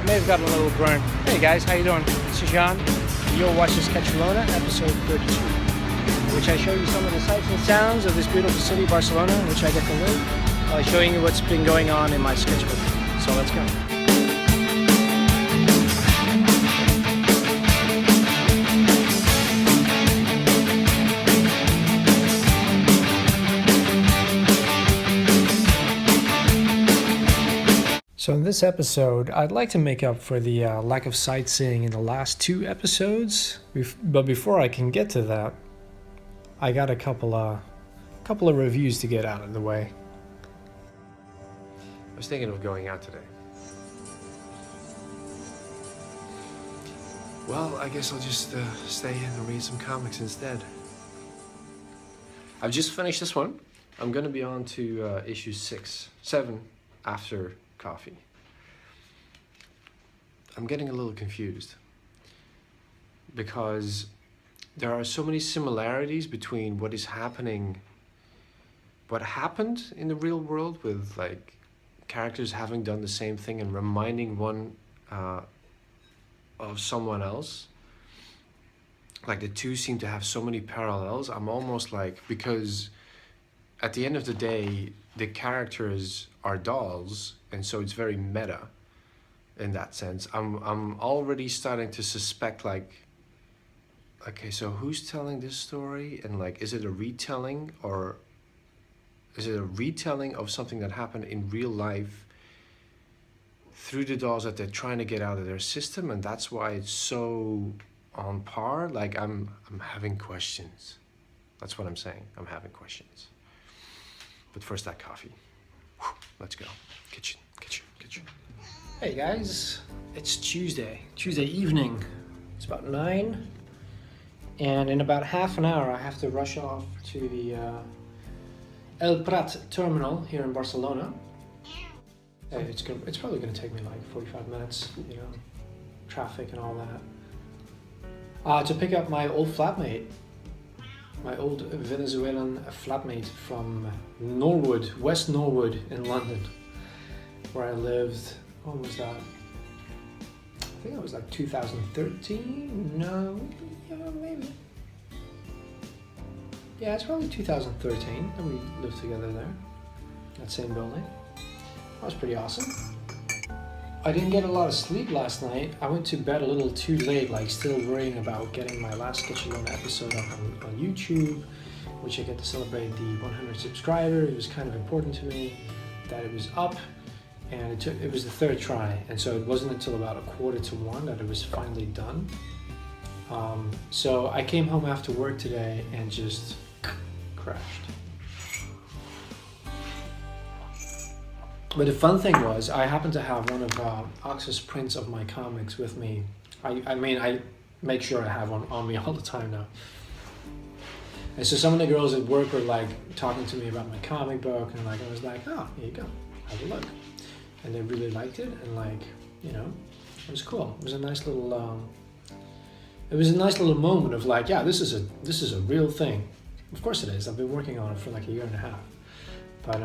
I may have gotten a little burnt. Hey guys, how you doing? This is John. You're watching SketchLona, episode 32, in which I show you some of the sights and sounds of this beautiful city, Barcelona, in which I get to live, by showing you what's been going on in my sketchbook. So let's go. So in this episode, I'd like to make up for the lack of sightseeing in the last two episodes. But before I can get to that, I got a couple of reviews to get out of the way. I was thinking of going out today. Well, I guess I'll just stay in and read some comics instead. I've just finished this one. I'm going to be on to issue 7 after coffee. I'm getting a little confused because there are so many similarities between what happened in the real world with like characters having done the same thing and reminding one of someone else. Like the two seem to have so many parallels. I'm almost like, because at the end of the day, the characters are dolls, and so it's very meta in that sense. I'm already starting to suspect, like, okay, so who's telling this story? And like, is it a retelling, or is it a retelling of something that happened in real life through the dolls that they're trying to get out of their system? And that's why it's so on par. Like, I'm having questions. That's what I'm saying. I'm having questions. But first, that coffee. Let's go. Kitchen. Hey guys, it's Tuesday evening. It's about 9, and in about half an hour I have to rush off to the El Prat terminal here in Barcelona. It's probably going to take me like 45 minutes, you know, traffic and all that. To pick up my old flatmate. My old Venezuelan flatmate from Norwood, West Norwood in London, where I lived. What was that? I think it was like 2013? No, yeah, maybe. Yeah, it's probably 2013 that we lived together there, that same building. That was pretty awesome. I didn't get a lot of sleep last night. I went to bed a little too late, like still worrying about getting my last SketchLona episode up on YouTube, which I get to celebrate the 100 subscriber. It was kind of important to me that it was up, and it was the third try, and so it wasn't until about 1:45 that it was finally done. So I came home after work today and just crashed. But the fun thing was, I happened to have one of Ox's prints of my comics with me. I mean, I make sure I have one on me all the time now. And so some of the girls at work were like talking to me about my comic book, and like I was like, oh, here you go, have a look. And they really liked it, and like, you know, it was cool. It was a nice little, moment of like, yeah, this is a real thing. Of course it is. I've been working on it for like a year and a half. But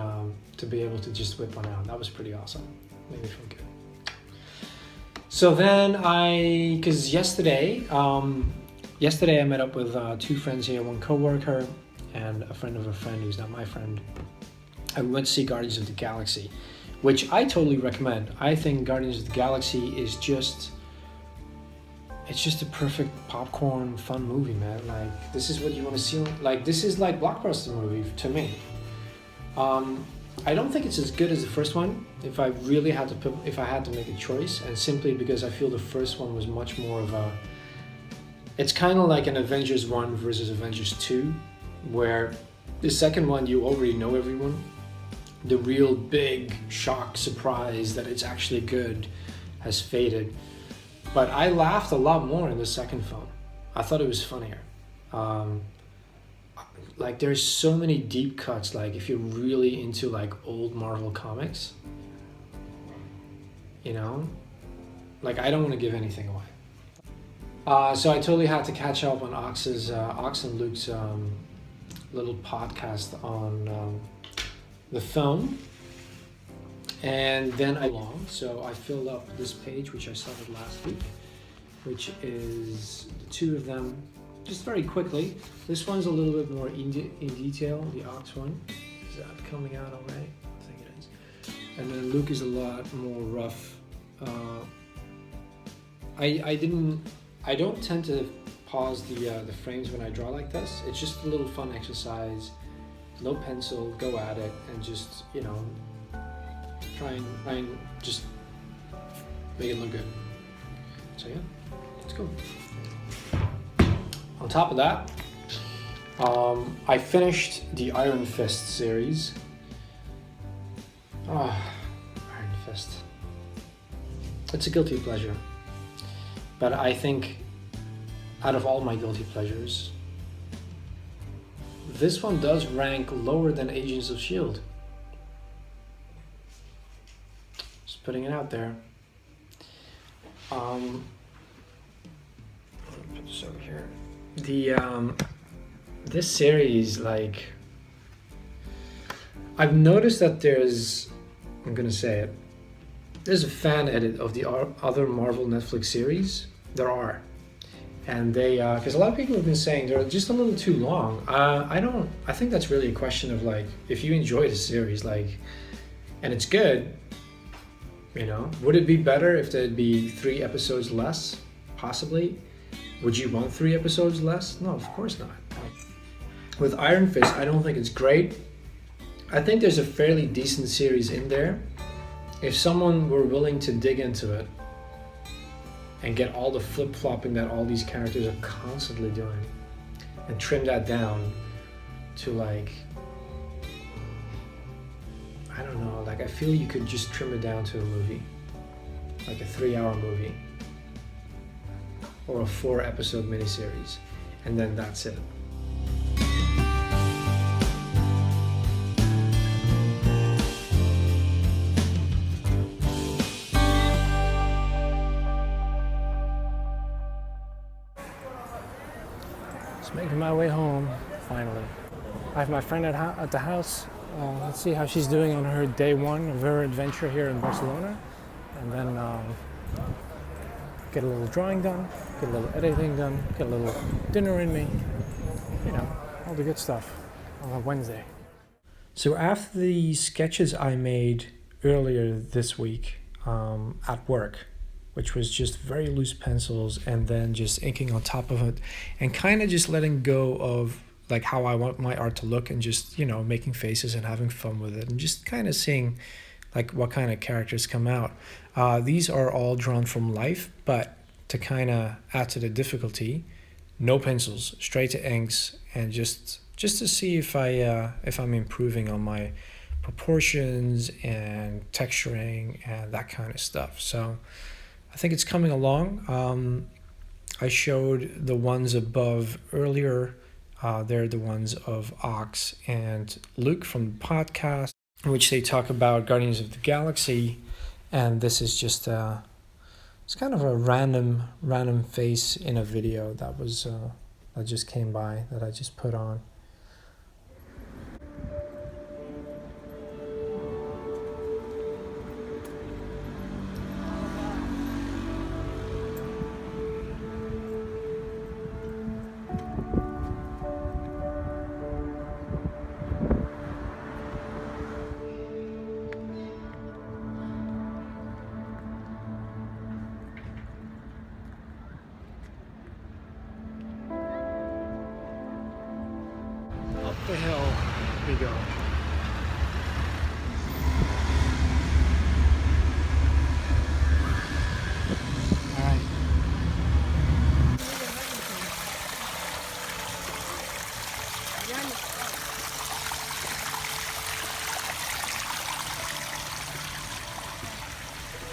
to be able to just whip one out, that was pretty awesome. Made me feel good. So then because yesterday I met up with two friends here, one coworker and a friend of a friend who's not my friend. And we went to see Guardians of the Galaxy, which I totally recommend. I think Guardians of the Galaxy is just a perfect popcorn fun movie, man. Like, this is what you want to see. Like, this is like blockbuster movie to me. I don't think it's as good as the first one, if I had to make a choice, and simply because I feel the first one was much more of it's kind of like an Avengers 1 versus Avengers 2, where the second one you already know everyone. The real big shock, surprise that it's actually good has faded. But I laughed a lot more in the second film. I thought it was funnier. Like, there's so many deep cuts, like if you're really into like old Marvel comics, you know, like I don't want to give anything away. So I totally had to catch up on Ox and Luke's little podcast on the film. And then so I filled up this page, which I started last week, which is the two of them just very quickly. This one's a little bit more in detail, the ox one. Is that coming out already? I think it is. And then Luke is a lot more rough. I don't tend to pause the frames when I draw like this. It's just a little fun exercise. No pencil, go at it, and just, you know, try and just make it look good. So yeah, let's go. On top of that, I finished the Iron Fist series. Iron Fist. It's a guilty pleasure. But I think out of all my guilty pleasures, this one does rank lower than Agents of S.H.I.E.L.D. Just putting it out there. Put this over here. This series, like, I've noticed that there's a fan edit of the other Marvel Netflix series. There are. And they, because a lot of people have been saying they're just a little too long. I think that's really a question of, like, if you enjoy the series, like, and it's good, you know, would it be better if there'd be 3 episodes less? Possibly. Would you want 3 episodes less? No, of course not. With Iron Fist, I don't think it's great. I think there's a fairly decent series in there. If someone were willing to dig into it and get all the flip-flopping that all these characters are constantly doing and trim that down to, like, I don't know, like, I feel you could just trim it down to a movie, like a 3-hour movie or a 4-episode miniseries, and then that's it. Making my way home, finally. I have my friend at the house. Let's see how she's doing on her day 1 of her adventure here in Barcelona. And then get a little drawing done, get a little editing done, get a little dinner in me. You know, all the good stuff on a Wednesday. So after the sketches I made earlier this week at work, which was just very loose pencils and then just inking on top of it and kind of just letting go of, like, how I want my art to look and just, you know, making faces and having fun with it and just kind of seeing, like, what kind of characters come out. These are all drawn from life, but to kind of add to the difficulty, no pencils, straight to inks, and just to see if I'm improving on my proportions and texturing and that kind of stuff. So I think it's coming along. I showed the ones above earlier. They're the ones of Ox and Luke from the podcast, in which they talk about Guardians of the Galaxy. And this is just it's kind of a random face in a video that just came by, that I just put on. The hill we go. All right.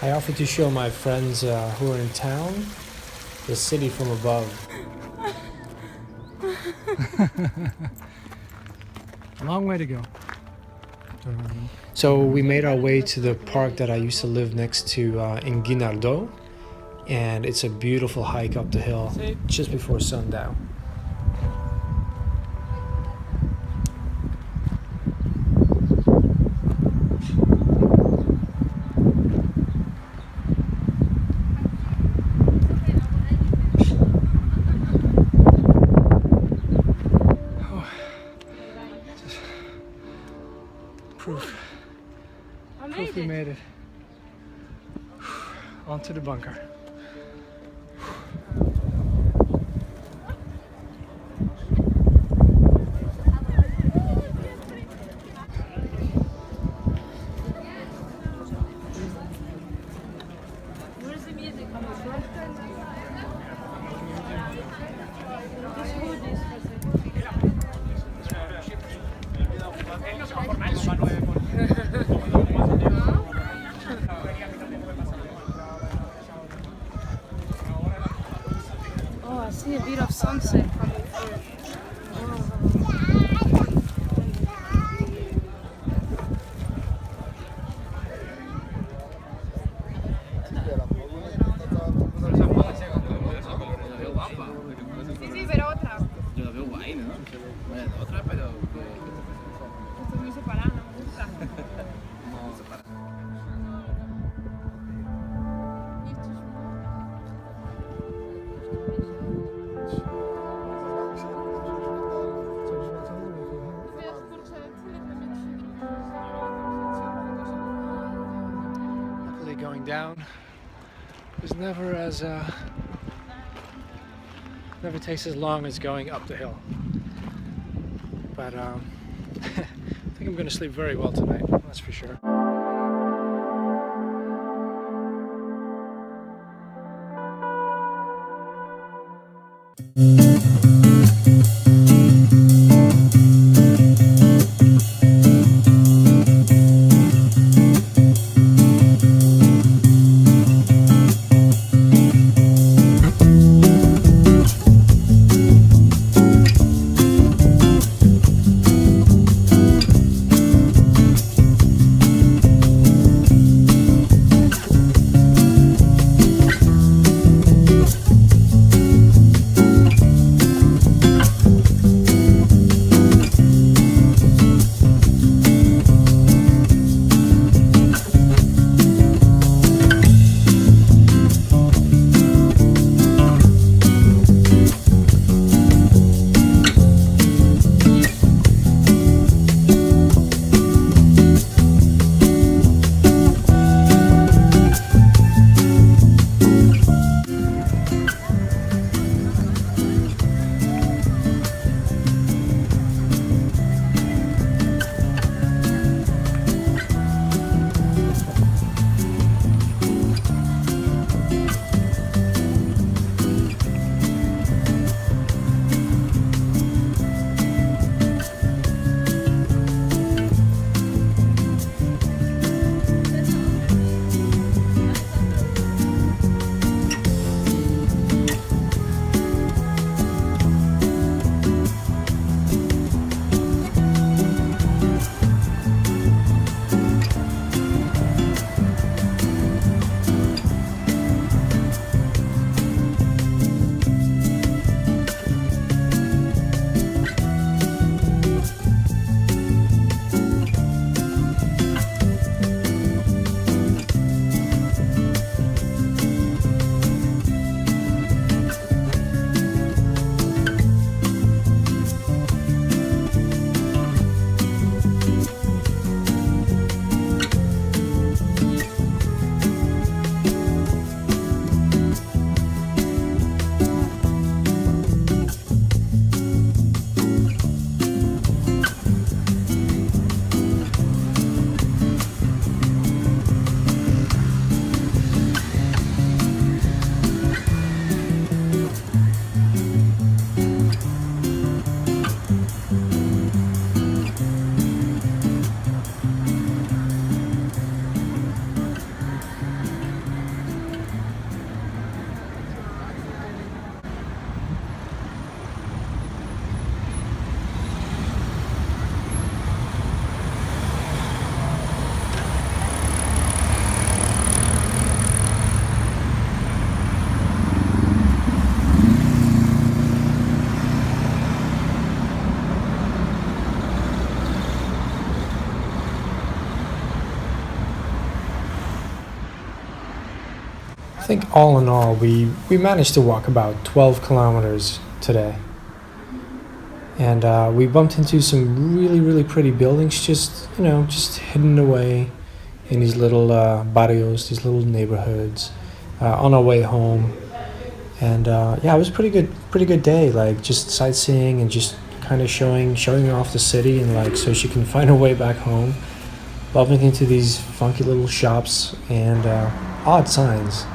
I offered to show my friends who are in town the city from above. A long way to go. So we made our way to the park that I used to live next to in Guinardó, and it's a beautiful hike up the hill just before sundown. made it onto the bunker. Oh, I see a bit of sunset coming through. Sí, sí, pero otra. Yo la veo guay, ¿no? Bueno, otra, pero... Esto es muy separado, no me gusta. Luckily going down was never never takes as long as going up the hill. But I think I'm going to sleep very well tonight, that's for sure. I think all in all, we managed to walk about 12 kilometers today. And we bumped into some really, really pretty buildings just hidden away in these little barrios, these little neighborhoods, on our way home. And yeah, it was a pretty good day. Like just sightseeing and just kind of showing her off the city, and like so she can find her way back home. Bumping into these funky little shops and odd signs.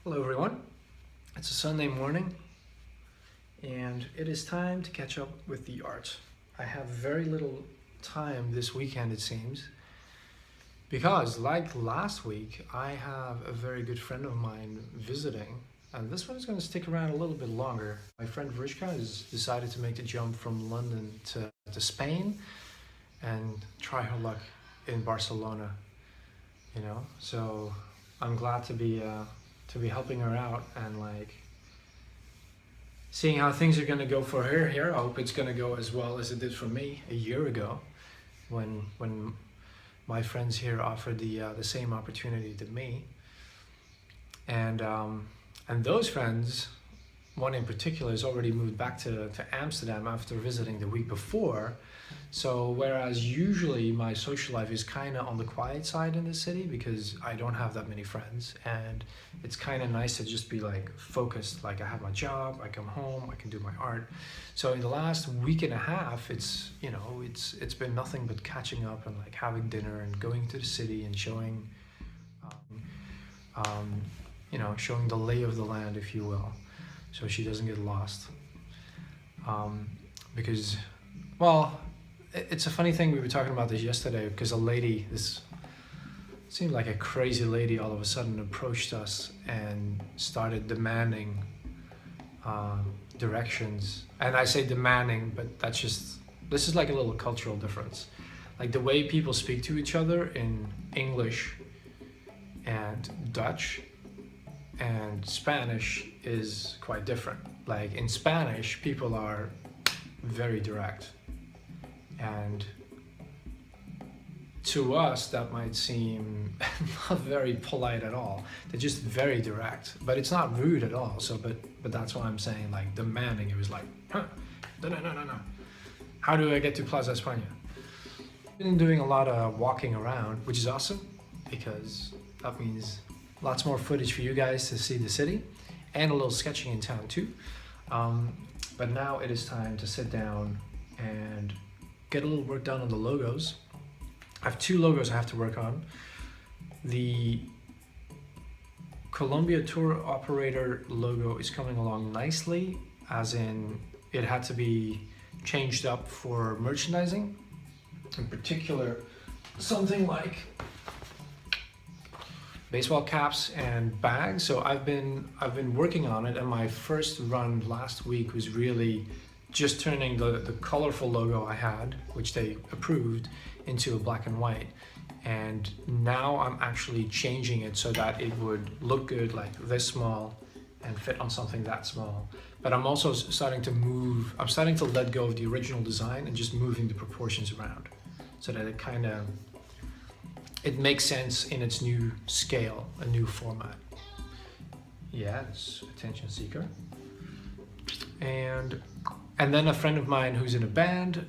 Hello everyone. It's a Sunday morning, and it is time to catch up with the art. I have very little time this weekend, it seems. Because, like last week, I have a very good friend of mine visiting, and this one is going to stick around a little bit longer. My friend Vrishka has decided to make the jump from London to Spain and try her luck in Barcelona, you know? So I'm glad to be helping her out and like seeing how things are going to go for her here. I hope it's going to go as well as it did for me a year ago when my friends here offered the same opportunity to me, and those friends, one in particular, has already moved back to Amsterdam after visiting the week before. So whereas usually my social life is kind of on the quiet side in the city because I don't have that many friends, and it's kind of nice to just be like focused. Like I have my job, I come home, I can do my art. So in the last week and a half, it's been nothing but catching up and like having dinner and going to the city and showing showing the lay of the land, if you will, so she doesn't get lost. Because, well, it's a funny thing, we were talking about this yesterday, because a lady, this seemed like a crazy lady, all of a sudden approached us and started demanding directions. And I say demanding, but this is like a little cultural difference. Like the way people speak to each other in English and Dutch and Spanish is quite different. Like in Spanish, people are very direct, and to us that might seem not very polite at all. They're just very direct, but it's not rude at all. So but that's why I'm saying like demanding. It was like, no. How do I get to Plaza España? Been doing a lot of walking around, which is awesome because that means lots more footage for you guys to see the city, and a little sketching in town too. But now it is time to sit down and get a little work done on the logos. I have 2 logos I have to work on. The Colombia tour operator logo is coming along nicely, as in it had to be changed up for merchandising. In particular, something like baseball caps and bags. So I've been working on it, and my first run last week was really just turning the colorful logo I had, which they approved, into a black and white. And now I'm actually changing it so that it would look good, like this small, and fit on something that small. But I'm also starting to let go of the original design and just moving the proportions around so that it makes sense in its new scale, a new format. Yeah, it's attention seeker. And then a friend of mine who's in a band,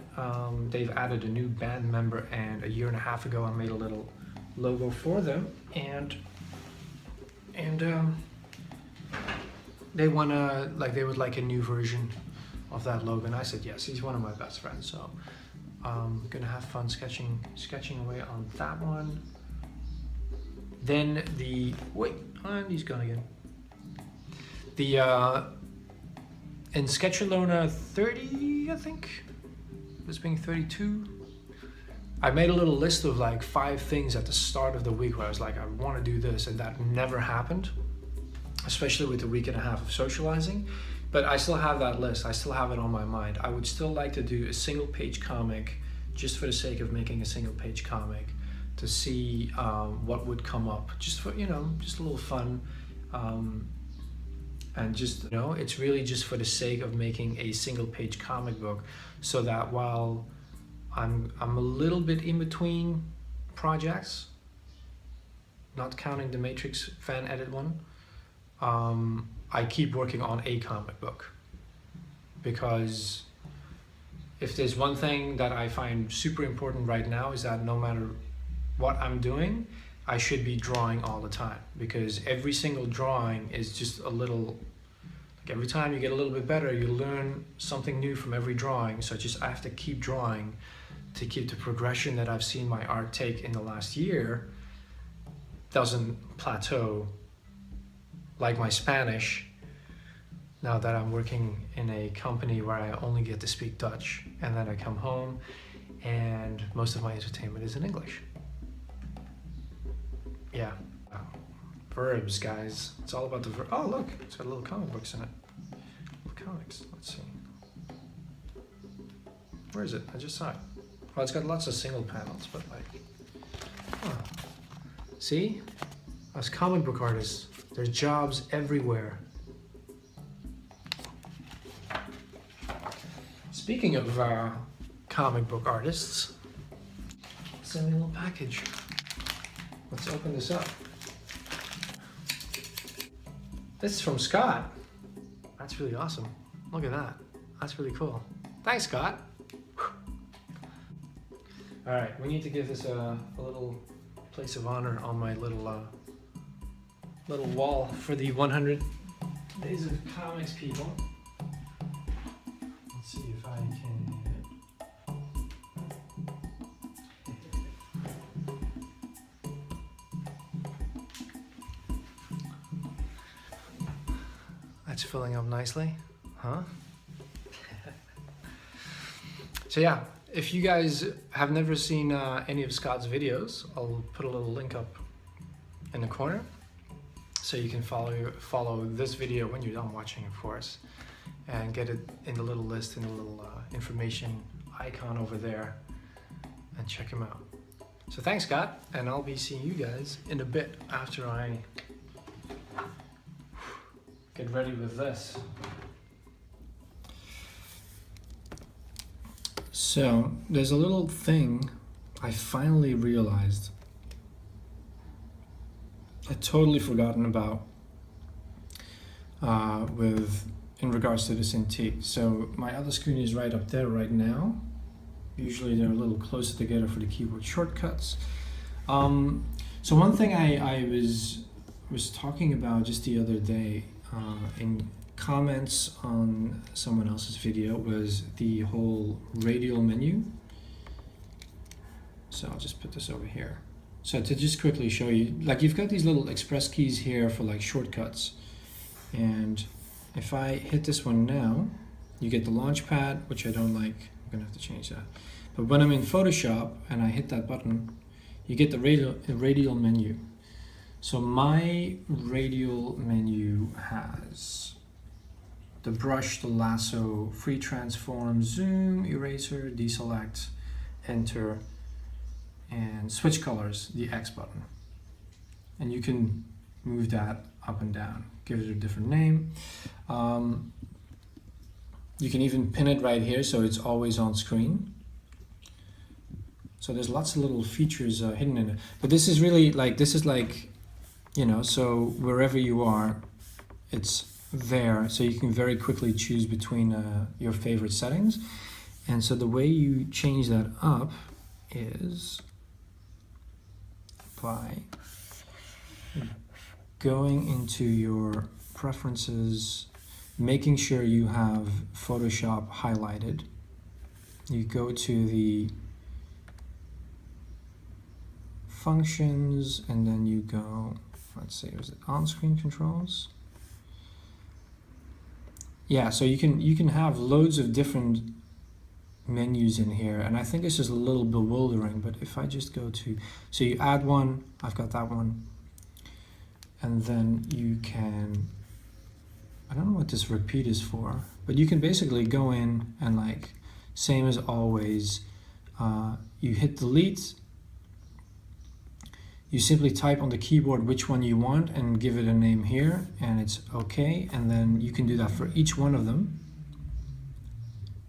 they've added a new band member, and a year and a half ago I made a little logo for them, and they would like a new version of that logo, and I said yes. He's one of my best friends, so I'm gonna have fun sketching away on that one. Then he's gone again. In SketchaLona 30, I think, this being 32, I made a little list of like 5 things at the start of the week where I was like, I want to do this, and that never happened, especially with the week and a half of socializing. But I still have that list. I still have it on my mind. I would still like to do a single page comic, just for the sake of making a single page comic, to see what would come up, just for, just a little fun. And just, it's really just for the sake of making a single page comic book, so that while I'm a little bit in between projects, not counting the Matrix fan edit one, I keep working on a comic book, because if there's one thing that I find super important right now is that no matter what I'm doing, I should be drawing all the time, because every single drawing is just a little, like every time you get a little bit better, you learn something new from every drawing. So I have to keep drawing to keep the progression that I've seen my art take in the last year doesn't plateau like my Spanish, now that I'm working in a company where I only get to speak Dutch, and then I come home and most of my entertainment is in English. Yeah. Verbs, guys. It's all about the verb. Oh, look, it's got little comic books in it. Little comics. Let's see. Where is it? I just saw it. Well, it's got lots of single panels, but like, huh. See? Us comic book artists, there's jobs everywhere. Speaking of comic book artists, send me a little package. Let's open this up. This is from Scott. That's really awesome. Look at that. That's really cool. Thanks, Scott. All right, we need to give this a little place of honor on my little little wall for the 100 Days of Comics people. Let's see if I can. That's filling up nicely, huh? So yeah, if you guys have never seen any of Scott's videos, I'll put a little link up in the corner so you can follow this video when you're done watching, of course, and get it in the little list, in the little information icon over there, and check him out. So thanks, Scott, and I'll be seeing you guys in a bit after I get ready with this. So there's a little thing I finally realized I'd totally forgotten about in regards to this NT. So my other screen is right up there right now. Usually they're a little closer together for the keyboard shortcuts. So one thing I was talking about just the other day in comments on someone else's video was the whole radial menu. So I'll just put this over here. So to just quickly show you, like you've got these little express keys here for like shortcuts. And if I hit this one now, you get the launch pad, which I don't like. I'm gonna have to change that. But when I'm in Photoshop and I hit that button, you get the radial menu. So my radial menu has the brush, the lasso, free transform, zoom, eraser, deselect, enter, and switch colors, the X button. And you can move that up and down, give it a different name. You can even pin it right here so it's always on screen. So there's lots of little features hidden in it. But this is really like, you know, so wherever you are, it's there. So you can very quickly choose between your favorite settings. And so the way you change that up is by going into your preferences, making sure you have Photoshop highlighted. You go to the functions and then you go, let's see, was it on-screen controls? Yeah, so you can have loads of different menus in here, and I think this is a little bewildering, but if I just go to, so you add one, I've got that one, and then you can, I don't know what this repeat is for, but you can basically go in and like, same as always, you hit delete, you simply type on the keyboard which one you want and give it a name here, and it's okay, and then you can do that for each one of them.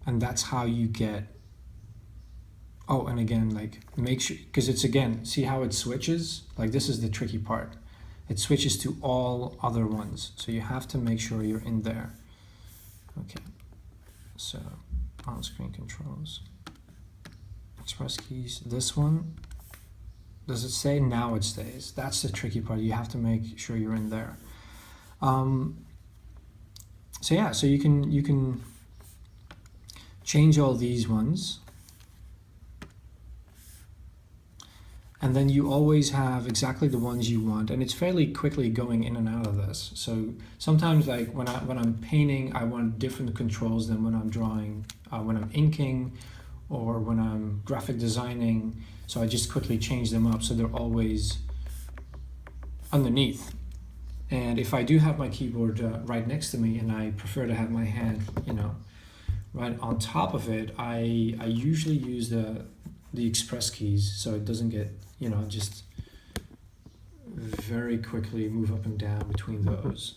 And that's how you get, oh, and again, like make sure, because it's again, see how it switches? Like this is the tricky part. It switches to all other ones. So you have to make sure you're in there. Okay, so on-screen controls. Express keys. This one, does it stay? Now it stays. That's the tricky part. You have to make sure you're in there. So yeah, so you can change all these ones. And then you always have exactly the ones you want, and it's fairly quickly going in and out of this. So sometimes, like when I'm painting, I want different controls than when I'm drawing, when I'm inking, or when I'm graphic designing. So I just quickly change them up so they're always underneath. And if I do have my keyboard right next to me, and I prefer to have my hand, right on top of it, I usually use the express keys so it doesn't get, just very quickly move up and down between those,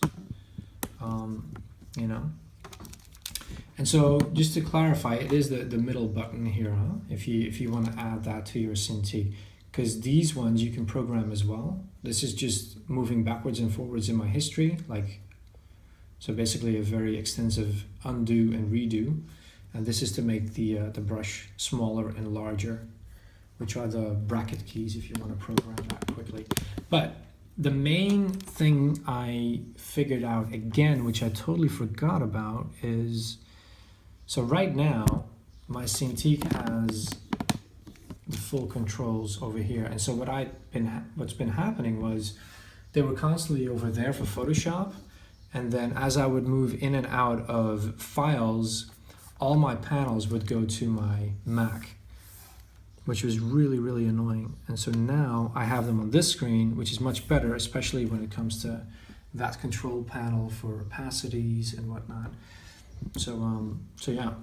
And so just to clarify, it is the middle button here, huh? If you want to add that to your Cintiq, because these ones you can program as well. This is just moving backwards and forwards in my history, so basically a very extensive undo and redo. And this is to make the brush smaller and larger, which are the bracket keys if you want to program that quickly. But the main thing I figured out again, which I totally forgot about, is so right now my Cintiq has the full controls over here. And so what's been happening was they were constantly over there for Photoshop, and then as I would move in and out of files, all my panels would go to my Mac, which was really, really annoying. And so now I have them on this screen, which is much better, especially when it comes to that control panel for opacities and whatnot. So yeah,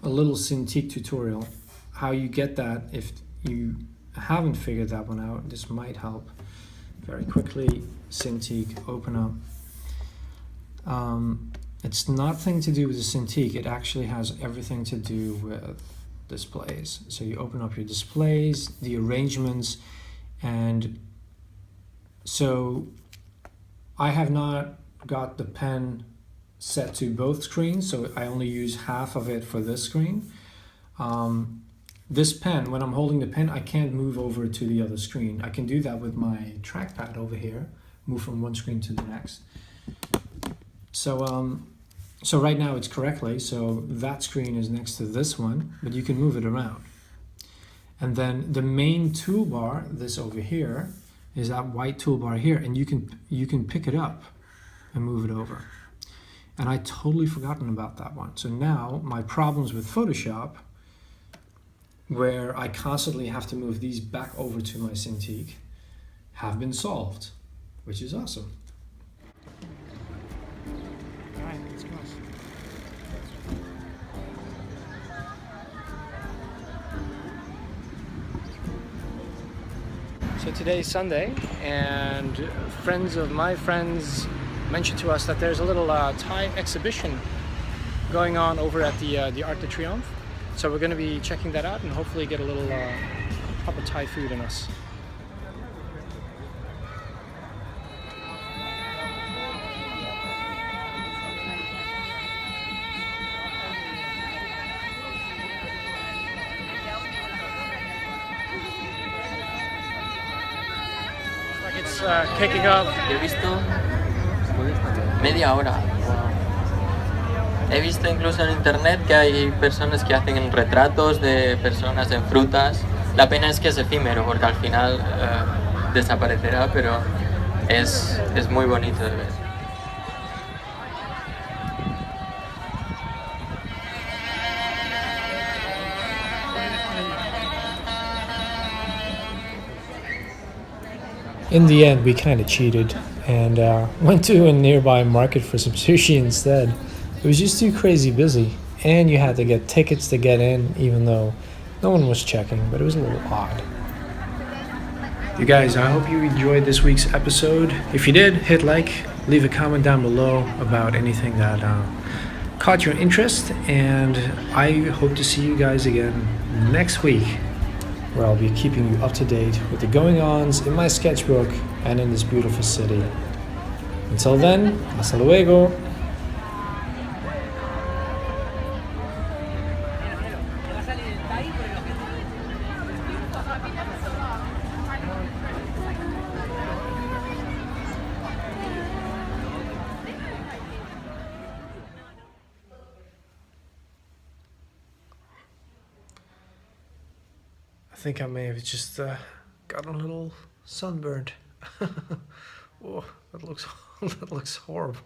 a little Cintiq tutorial. How you get that, if you haven't figured that one out, this might help. Very quickly, Cintiq, open up. It's nothing to do with the Cintiq, it actually has everything to do with displays. So you open up your displays, the arrangements, and so I have not got the pen set to both screens, so I only use half of it for this screen. This pen, when I'm holding the pen, I can't move over to the other screen. I can do that with my trackpad over here, move from one screen to the next. So right now it's correctly, so that screen is next to this one, but you can move it around. And then the main toolbar, this over here, is that white toolbar here, and you can pick it up and move it over. And I totally forgotten about that one. So now my problems with Photoshop, where I constantly have to move these back over to my Cintiq, have been solved, which is awesome. All right, let's go. So today's Sunday, and friends of my friends mentioned to us that there's a little Thai exhibition going on over at the Arc de Triomphe. So we're going to be checking that out and hopefully get a little proper Thai food in us. Like it's kicking up. He visto media hora. He visto incluso en internet que hay personas que hacen retratos de personas en frutas. La pena es que es efímero porque al final desaparecerá, pero es muy bonito de ver. In the end, we kind of cheated and went to a nearby market for some sushi instead. It was just too crazy busy, and you had to get tickets to get in, even though no one was checking, but it was a little odd. You guys, I hope you enjoyed this week's episode. If you did, hit like, leave a comment down below about anything that caught your interest, and I hope to see you guys again next week, where I'll be keeping you up to date with the going-ons in my sketchbook and in this beautiful city. Until then, hasta luego! think I may have just gotten a little sunburned. Oh, that looks that looks horrible.